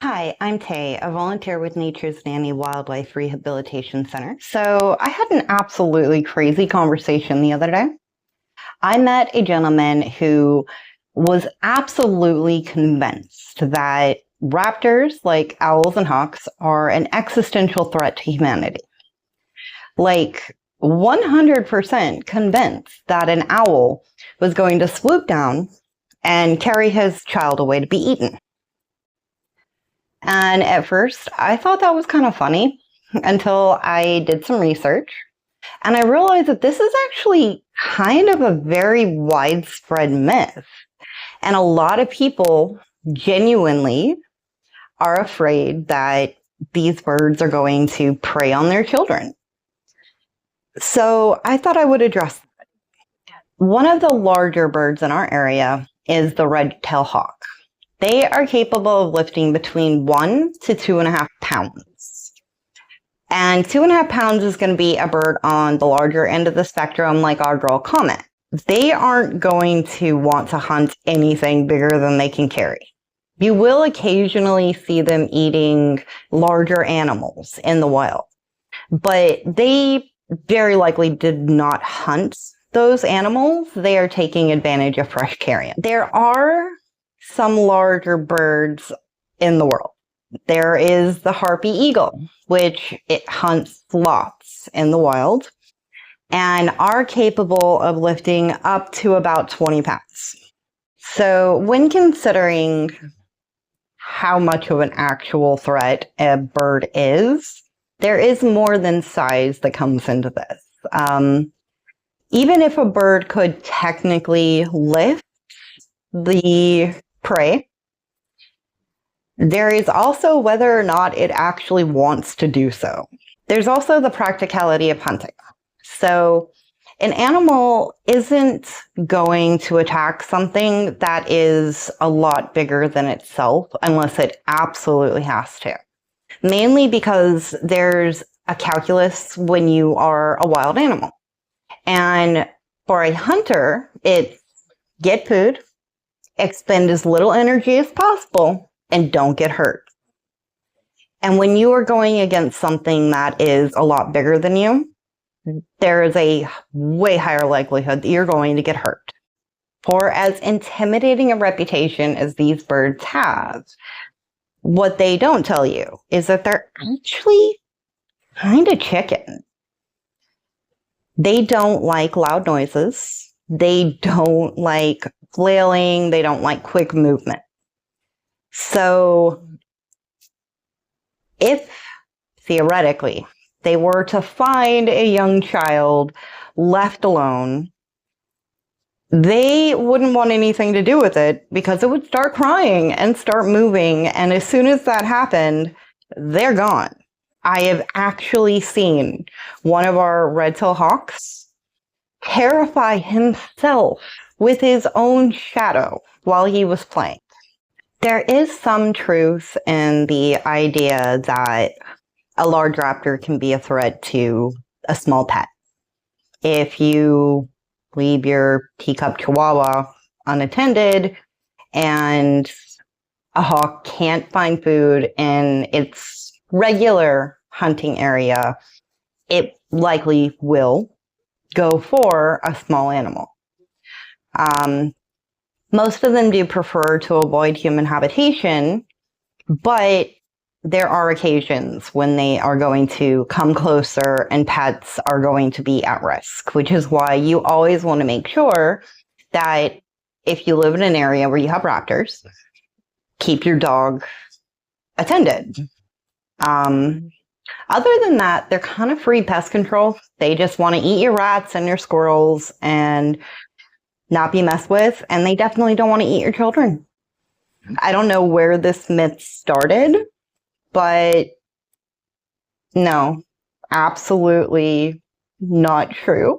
Hi, I'm Tay, a volunteer with Nature's Nanny Wildlife Rehabilitation Center. So I had an absolutely crazy conversation the other day. I met a gentleman who was absolutely convinced that raptors, like owls and hawks, are an existential threat to humanity. Like 100% convinced that an owl was going to swoop down and carry his child away to be eaten. And at first, I thought that was kind of funny until I did some research. And I realized that this is actually kind of a very widespread myth. And a lot of people genuinely are afraid that these birds are going to prey on their children. So I thought I would address that. One of the larger birds in our area is the red-tailed hawk. They are capable of lifting between 1 to 2.5 pounds. And 2.5 pounds is going to be a bird on the larger end of the spectrum, like our girl Comet. They aren't going to want to hunt anything bigger than they can carry. You will occasionally see them eating larger animals in the wild, but they very likely did not hunt those animals. They are taking advantage of fresh carrion. There are some larger birds in the world. There is the harpy eagle, which it hunts sloths in the wild and are capable of lifting up to about 20 pounds. So when considering how much of an actual threat a bird is, there is more than size that comes into this. Even if a bird could technically lift the prey, there is also whether or not it actually wants to do so. There's also the practicality of hunting. So an animal isn't going to attack something that is a lot bigger than itself unless it absolutely has to. Mainly because there's a calculus when you are a wild animal. And for a hunter, it's get food, expend as little energy as possible, and don't get hurt. And when you are going against something that is a lot bigger than you, there is a way higher likelihood that you're going to get hurt. For as intimidating a reputation as these birds have, what they don't tell you is that they're actually kind of chicken. They don't like loud noises. They don't like flailing. They don't like quick movement. So if theoretically they were to find a young child left alone, they wouldn't want anything to do with it because it would start crying and start moving. And as soon as that happened, they're gone. I have actually seen one of our red-tailed hawks terrify himself with his own shadow while he was playing. There is some truth in the idea that a large raptor can be a threat to a small pet. If you leave your teacup chihuahua unattended and a hawk can't find food in its regular hunting area, it likely will go for a small animal. Most of them do prefer to avoid human habitation, but there are occasions when they are going to come closer and pets are going to be at risk, which is why you always want to make sure that if you live in an area where you have raptors, keep your dog attended. Other than that, they're kind of free pest control. They just want to eat your rats and your squirrels and not be messed with, and they definitely don't want to eat your children. I don't know where this myth started, but no, absolutely not true.